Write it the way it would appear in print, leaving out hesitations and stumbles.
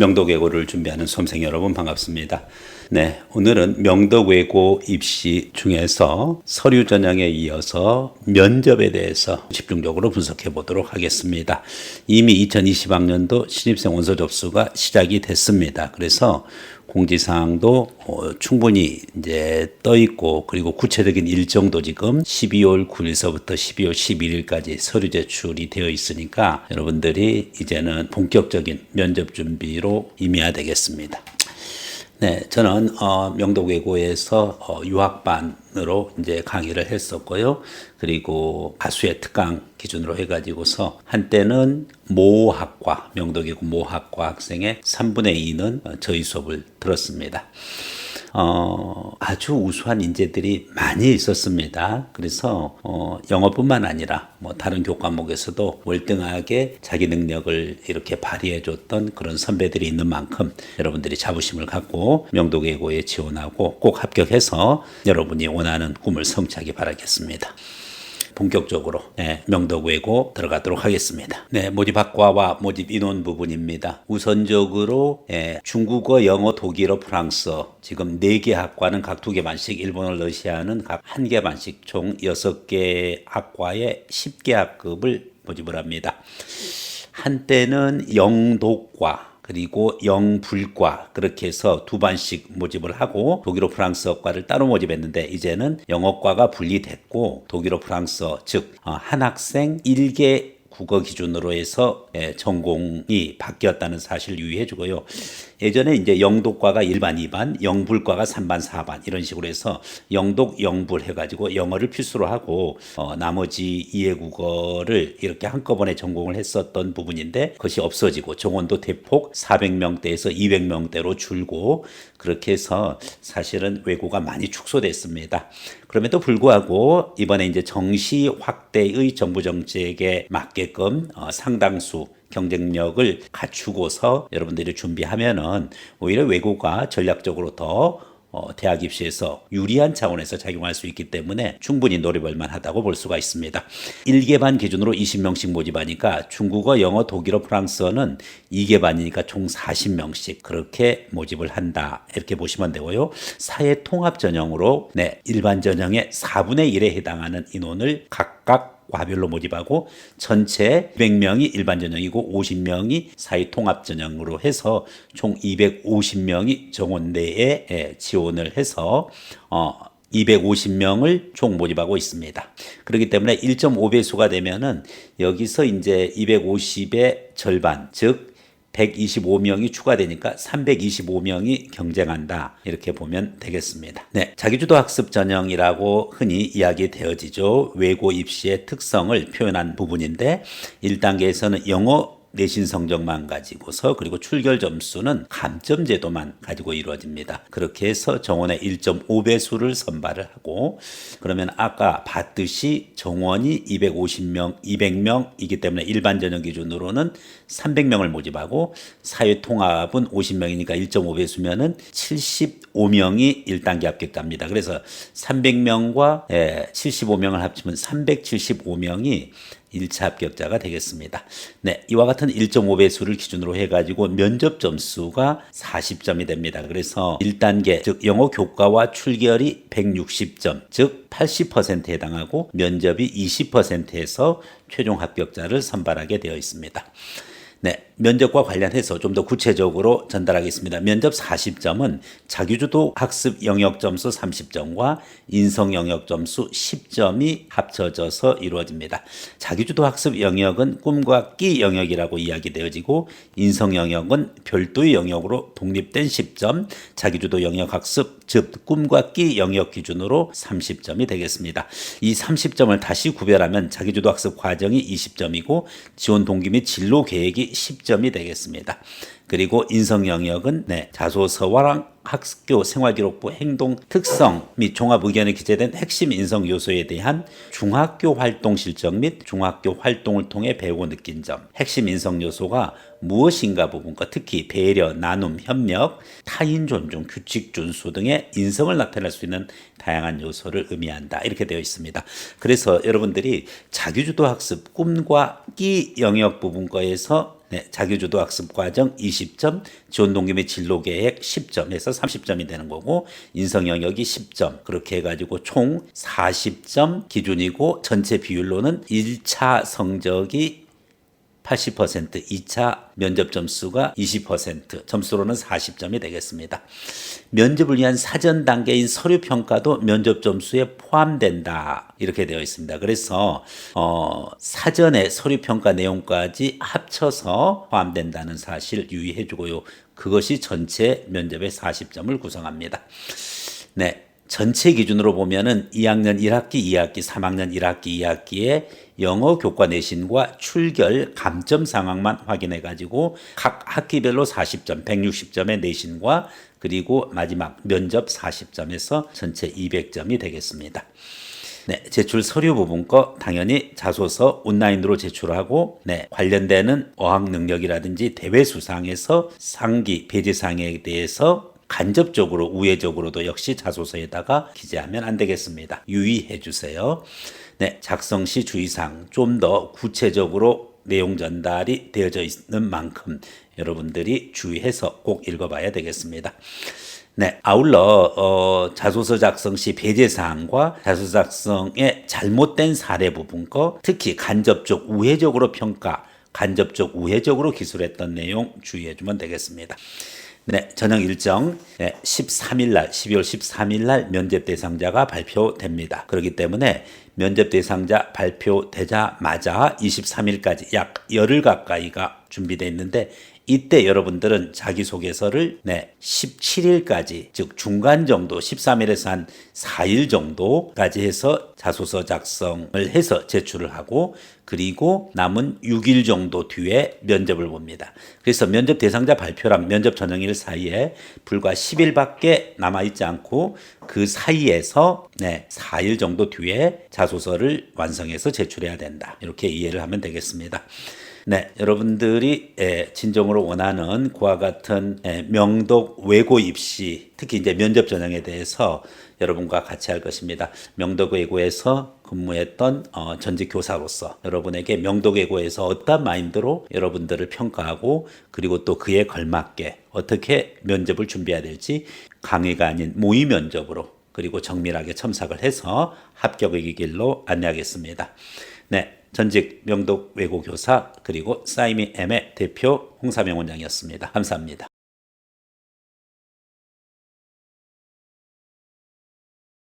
명덕외고를 준비하는 수험생 여러분 반갑습니다. 네, 오늘은 명덕외고 입시 중에서 서류 전형에 이어서 면접에 대해서 집중적으로 분석해 보도록 하겠습니다. 이미 2020학년도 신입생 원서 접수가 시작이 됐습니다. 그래서 공지사항도 충분히 이제 떠 있고, 그리고 구체적인 일정도 지금 12월 9일서부터 12월 11일까지 서류 제출이 되어 있으니까 여러분들이 이제는 본격적인 면접 준비로 임해야 되겠습니다. 네, 저는 명덕외고에서 유학반으로 이제 강의를 했었고요. 그리고 가수의 특강 기준으로 해가지고서 한때는 모학과, 명덕외고 모학과 학생의 3분의 2는 저희 수업을 들었습니다. 아주 우수한 인재들이 많이 있었습니다. 그래서 영어뿐만 아니라 다른 교과목에서도 월등하게 자기 능력을 이렇게 발휘해 줬던 그런 선배들이 있는 만큼 여러분들이 자부심을 갖고 명덕외고에 지원하고 꼭 합격해서 여러분이 원하는 꿈을 성취하기 바라겠습니다. 본격적으로 명덕외고 들어가도록 하겠습니다. 네, 모집학과와 모집 인원 부분입니다. 우선적으로 중국어, 영어, 독일어, 프랑스어 지금 4개 학과는 각 2개 반씩, 일본어, 러시아는 각 1개 반씩 총 6개 학과에 10개 학급을 모집을 합니다. 한때는 영독과 그리고 영불과 그렇게 해서 2반씩 모집을 하고 독일어 프랑스어과를 따로 모집했는데, 이제는 영어과가 분리됐고 독일어 프랑스어, 즉 한 학생 1개 국어 기준으로 해서 전공이 바뀌었다는 사실을 유의해 주고요. 예전에 이제 영독과가 1반, 2반, 영불과가 3반, 4반 이런 식으로 해서 영독, 영불 해가지고 영어를 필수로 하고 나머지 2회 국어를 이렇게 한꺼번에 전공을 했었던 부분인데, 그것이 없어지고 정원도 대폭 400명대에서 200명대로 줄고, 그렇게 해서 사실은 외고가 많이 축소됐습니다. 그럼에도 불구하고 이번에 이제 정시 확대의 정부 정책에 맞게끔 상당수 경쟁력을 갖추고서 여러분들이 준비하면은 오히려 외고가 전략적으로 더 대학 입시에서 유리한 차원에서 작용할 수 있기 때문에 충분히 노려볼 만하다고 볼 수가 있습니다. 1개 반 기준으로 20명씩 모집하니까 중국어, 영어, 독일어, 프랑스어는 2개 반이니까 총 40명씩 그렇게 모집을 한다, 이렇게 보시면 되고요. 사회 통합 전형으로 일반 전형의 4분의 1에 해당하는 인원을 각각 과별로 모집하고 전체 200명이 일반 전형이고 50명이 사회 통합 전형으로 해서 총 250명이 정원 내에 지원을 해서 250명을 총 모집하고 있습니다. 그렇기 때문에 1.5배수가 되면은 여기서 이제 250의 절반, 즉 125명이 추가되니까 325명이 경쟁한다, 이렇게 보면 되겠습니다. 네, 자기주도 학습 전형이라고 흔히 이야기되어지죠. 외고 입시의 특성을 표현한 부분인데, 1단계에서는 영어 내신 성적만 가지고서, 그리고 출결 점수는 감점 제도만 가지고 이루어집니다. 그렇게 해서 정원의 1.5배수를 선발을 하고, 그러면 아까 봤듯이 정원이 250명, 200명이기 때문에 일반 전형 기준으로는 300명을 모집하고, 사회통합은 50명이니까 1.5배수면은 75명이 1단계 합격자입니다. 그래서 300명과 75명을 합치면 375명이 1차 합격자가 되겠습니다. 네, 이와 같은 1.5배수를 기준으로 해가지고 면접 점수가 40점이 됩니다. 그래서 1단계, 즉 영어 교과와 출결이 160점, 즉 80%에 해당하고 면접이 20%에서 최종 합격자를 선발하게 되어 있습니다. 네, 면접과 관련해서 좀 더 구체적으로 전달하겠습니다. 면접 40점은 자기주도 학습 영역 점수 30점과 인성 영역 점수 10점이 합쳐져서 이루어집니다. 자기주도 학습 영역은 꿈과 끼 영역이라고 이야기되어지고, 인성 영역은 별도의 영역으로 독립된 10점, 자기주도 영역 학습, 즉 꿈과 끼 영역 기준으로 30점이 되겠습니다. 이 30점을 다시 구별하면 자기주도 학습 과정이 20점이고 지원 동기 및 진로 계획이 10점이 되겠습니다. 그리고 인성 영역은 자소서와랑 학교 생활기록부 행동 특성 및 종합 의견에 기재된 핵심 인성 요소에 대한 중학교 활동 실적 및 중학교 활동을 통해 배우고 느낀 점, 핵심 인성 요소가 무엇인가 부분과 특히 배려, 나눔, 협력, 타인 존중, 규칙 준수 등의 인성을 나타낼 수 있는 다양한 요소를 의미한다, 이렇게 되어 있습니다. 그래서 여러분들이 자기주도 학습 꿈과 끼 영역 부분 거에서 네, 자기주도 학습과정 20점, 지원동기 및 진로계획 10점 해서 30점이 되는 거고 인성영역이 10점 그렇게 해가지고 총 40점 기준이고 전체 비율로는 1차 성적이 80%, 2차 면접 점수가 20%, 점수로는 40점이 되겠습니다. 면접을 위한 사전 단계인 서류 평가도 면접 점수에 포함된다. 이렇게 되어 있습니다. 그래서 사전에 서류 평가 내용까지 합쳐서 포함된다는 사실 유의해 주고요. 그것이 전체 면접의 40점을 구성합니다. 네. 전체 기준으로 보면은 2학년 1학기, 2학기, 3학년 1학기, 2학기에 영어 교과 내신과 출결 감점 상황만 확인해 가지고 각 학기별로 40점, 160점의 내신과 그리고 마지막 면접 40점에서 전체 200점이 되겠습니다. 네, 제출 서류 부분 거 당연히 자소서 온라인으로 제출하고 관련되는 어학 능력이라든지 대회 수상에서 상기 배제 사항에 대해서 간접적으로 우회적으로도 역시 자소서에다가 기재하면 안 되겠습니다. 유의해 주세요. 네, 작성 시 주의사항 좀 더 구체적으로 내용 전달이 되어져 있는 만큼 여러분들이 주의해서 꼭 읽어봐야 되겠습니다. 네, 아울러 자소서 작성 시 배제 사항과 자소서 작성의 잘못된 사례 부분 거 특히 간접적 우회적으로 평가, 간접적 우회적으로 기술했던 내용 주의해 주면 되겠습니다. 네, 전형 일정 13일 날, 12월 13일 날 면접 대상자가 발표됩니다. 그렇기 때문에 면접 대상자 발표되자마자 23일까지 약 열흘 가까이가 준비되어 있는데 이때 여러분들은 자기소개서를 17일까지 즉 중간 정도 13일에서 한 4일 정도까지 해서 자소서 작성을 해서 제출을 하고 그리고 남은 6일 정도 뒤에 면접을 봅니다. 그래서 면접 대상자 발표랑 면접 전형일 사이에 불과 10일밖에 남아있지 않고 그 사이에서 4일 정도 뒤에 자소서를 완성해서 제출해야 된다. 이렇게 이해를 하면 되겠습니다. 네, 여러분들이 진정으로 원하는 그와 같은 명독 외고 입시, 특히 이제 면접 전형에 대해서 여러분과 같이 할 것입니다. 명독 외고에서 근무했던 전직 교사로서 여러분에게 명독 외고에서 어떤 마인드로 여러분들을 평가하고 그리고 또 그에 걸맞게 어떻게 면접을 준비해야 될지 강의가 아닌 모의 면접으로 그리고 정밀하게 첨삭을 해서 합격의 길로 안내하겠습니다. 네. 전직 명독 외고교사 그리고 사이미 M의 대표 홍사명 원장이었습니다. 감사합니다.